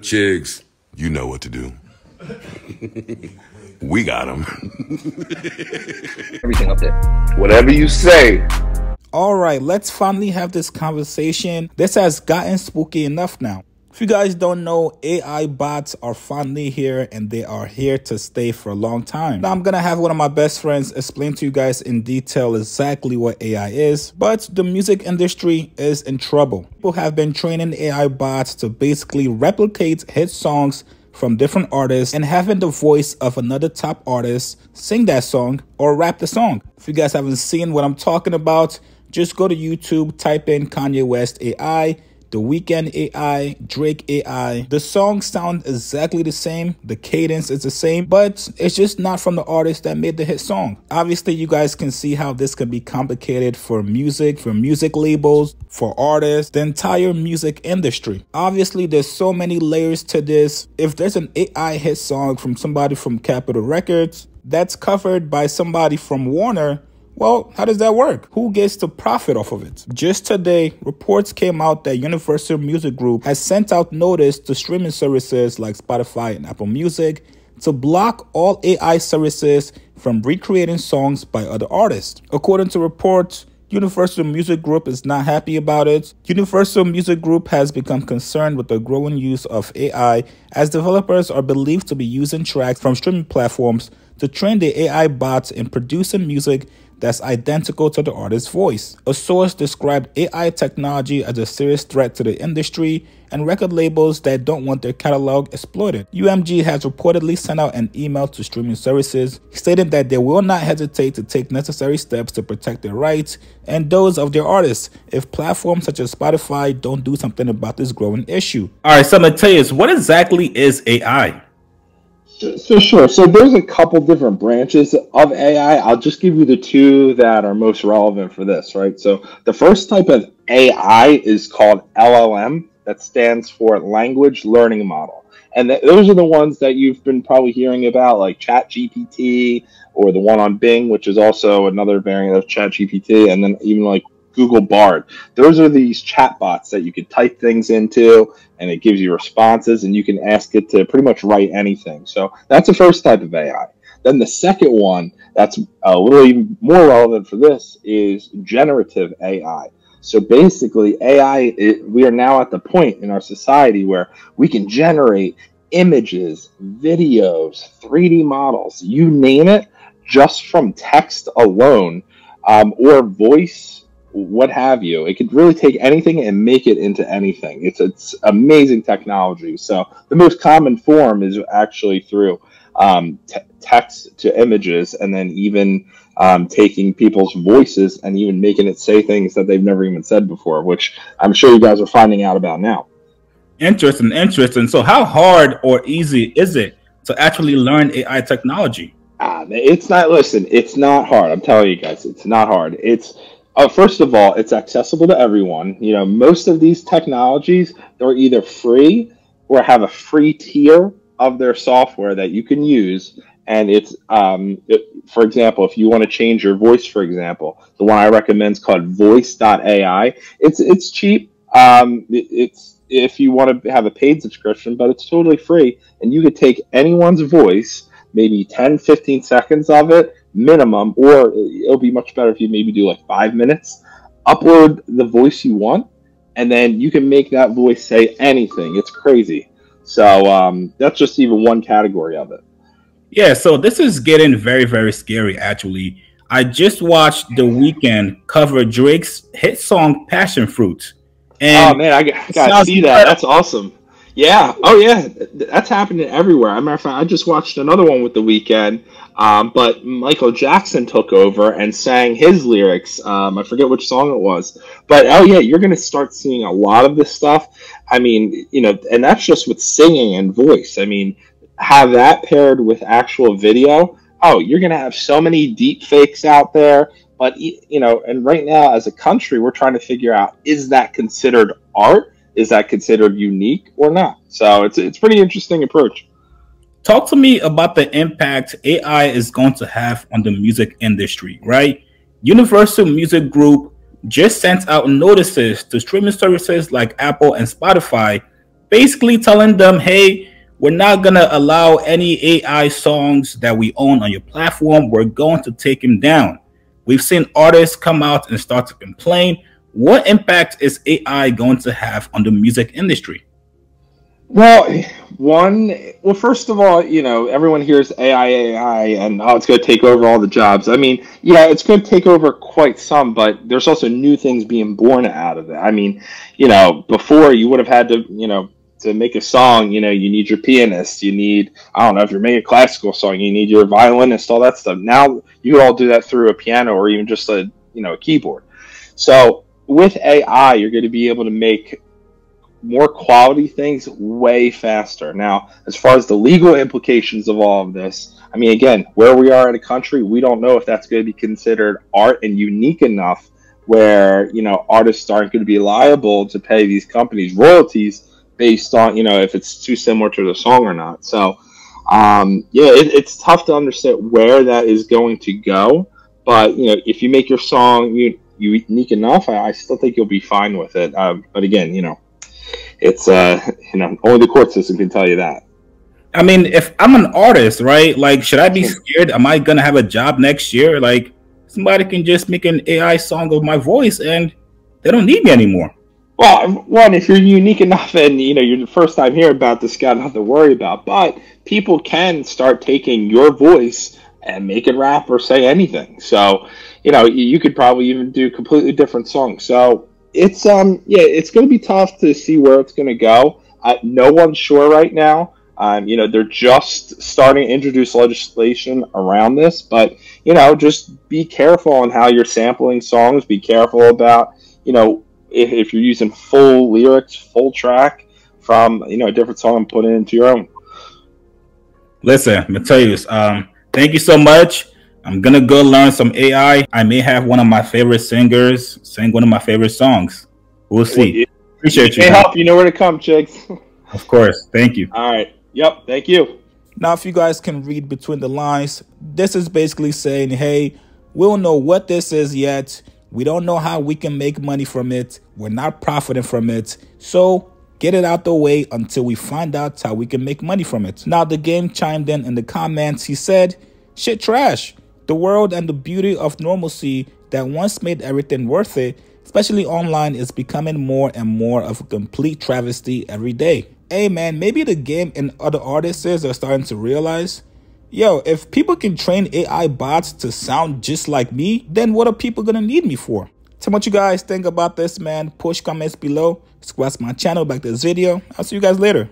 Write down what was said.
Chigs, you know what to do. We got them. Everything up there. Whatever you say. All right, let's finally have this conversation. This has gotten spooky enough now. If you guys don't know, AI bots are finally here and they are here to stay for a long time. Now I'm gonna have one of my best friends explain to you guys in detail exactly what AI is, but the music industry is in trouble. People have been training AI bots to basically replicate hit songs from different artists and having the voice of another top artist sing that song or rap the song. If you guys haven't seen what I'm talking about, just go to YouTube, type in Kanye West AI, The Weeknd AI, Drake AI. The songs sound exactly the same, the cadence is the same, but it's just not from the artist that made the hit song. Obviously, you guys can see how this can be complicated for music labels, for artists, the entire music industry. Obviously, there's so many layers to this. If there's an AI hit song from somebody from Capitol Records that's covered by somebody from Warner, well, how does that work? Who gets to profit off of it? Just today, reports came out that Universal Music Group has sent out notice to streaming services like Spotify and Apple Music to block all AI services from recreating songs by other artists. According to reports, Universal Music Group is not happy about it. Universal Music Group has become concerned with the growing use of AI as developers are believed to be using tracks from streaming platforms to train the AI bots in producing music that's identical to the artist's voice. A source described AI technology as a serious threat to the industry and record labels that don't want their catalog exploited. UMG has reportedly sent out an email to streaming services stating that they will not hesitate to take necessary steps to protect their rights and those of their artists if platforms such as Spotify don't do something about this growing issue. All right, so Mateus, what exactly is AI? Sure. So there's a couple different branches of AI. I'll just give you the two that are most relevant for this, right? So the first type of AI is called LLM. That stands for Language Learning Model. And those are the ones that you've been probably hearing about, like ChatGPT or the one on Bing, which is also another variant of ChatGPT, and then even like Google Bard. Those are these chatbots that you can type things into and it gives you responses and you can ask it to pretty much write anything. So that's the first type of AI. Then the second one that's a little even more relevant for this is generative AI. So basically AI, we are now at the point in our society where we can generate images, videos, 3D models, you name it, just from text alone, or voice, what have you. It could really take anything and make it into anything. It's amazing technology. So the most common form is actually through text to images, and then even taking people's voices and even making it say things that they've never even said before, which I'm sure you guys are finding out about now. Interesting. So how hard or easy is it to actually learn AI technology? It's not hard. I'm telling you guys, it's not hard. First of all, it's accessible to everyone. You know, most of these technologies, they're either free or have a free tier of their software that you can use. And it's, for example, if you want to change your voice, for example, the one I recommend is called Voice.ai. It's cheap. It's if you want to have a paid subscription, but it's totally free. And you could take anyone's voice, maybe 10, 15 seconds of it, minimum, or it'll be much better if you maybe do like 5 minutes, upload the voice you want, and then you can make that voice say anything. It's crazy. So that's just even one category of it. Yeah, so this is getting very, very scary, actually. I just watched The Weeknd cover Drake's hit song Passion Fruit. And oh man, I gotta see that. That's awesome. Yeah. Oh yeah, that's happening everywhere. As a matter of fact, I just watched another one with The Weeknd, but Michael Jackson took over and sang his lyrics. I forget which song it was, but oh yeah, you're gonna start seeing a lot of this stuff. I mean, you know, and that's just with singing and voice. I mean, have that paired with actual video. Oh, you're gonna have so many deep fakes out there. But you know, and right now as a country, we're trying to figure out, is that considered art? Is that considered unique or not? So it's pretty interesting approach. Talk to me about the impact AI is going to have on the music industry, right? Universal Music Group just sent out notices to streaming services like Apple and Spotify basically telling them, hey, we're not going to allow any AI songs that we own on your platform. We're going to take them down. We've seen artists come out and start to complain. What impact is AI going to have on the music industry? Well, first of all, everyone hears AI, and oh, it's going to take over all the jobs. I mean, yeah, it's going to take over quite some, but there's also new things being born out of it. I mean, before you would have had to make a song, you need your pianist, you need, I don't know, if you're making a classical song, you need your violinist, all that stuff. Now you can all do that through a piano or even just a keyboard. So with AI, you're going to be able to make more quality things way faster. Now, as far as the legal implications of all of this, I mean, again, where we are in a country, we don't know if that's going to be considered art and unique enough where, artists aren't going to be liable to pay these companies royalties based on, if it's too similar to the song or not. So, it's tough to understand where that is going to go. But, if you make your song unique enough, I still think you'll be fine with it. But again, it's only the court system can tell you that. I mean, if I'm an artist, right? Like, should I be scared? Am I gonna have a job next year? Like, somebody can just make an AI song of my voice, and they don't need me anymore. Well, one, if you're unique enough, and you're the first time hearing about this, got nothing to worry about. But people can start taking your voice and make it rap or say anything. So, you could probably even do completely different songs. So it's it's going to be tough to see where it's going to go. No one's sure right now. They're just starting to introduce legislation around this, but just be careful on how you're sampling songs. Be careful about if you're using full lyrics, full track from a different song and put it into your own. Listen, Mateus, thank you so much. I'm gonna go learn some AI. I may have one of my favorite singers sing one of my favorite songs. We'll see. Appreciate you. Hey, help, you know where to come, Jigs. Of course. Thank you. All right. Yep. Thank you. Now, if you guys can read between the lines, this is basically saying, hey, we don't know what this is yet. We don't know how we can make money from it. We're not profiting from it. So get it out the way until we find out how we can make money from it. Now, the game chimed in the comments. He said, shit trash. The world and the beauty of normalcy that once made everything worth it, especially online, is becoming more and more of a complete travesty every day. Hey man, maybe the game and other artists are starting to realize, yo, if people can train AI bots to sound just like me, then what are people gonna need me for? Tell me what you guys think about this, man. Push comments below. Subscribe to my channel, back to this video. I'll see you guys later.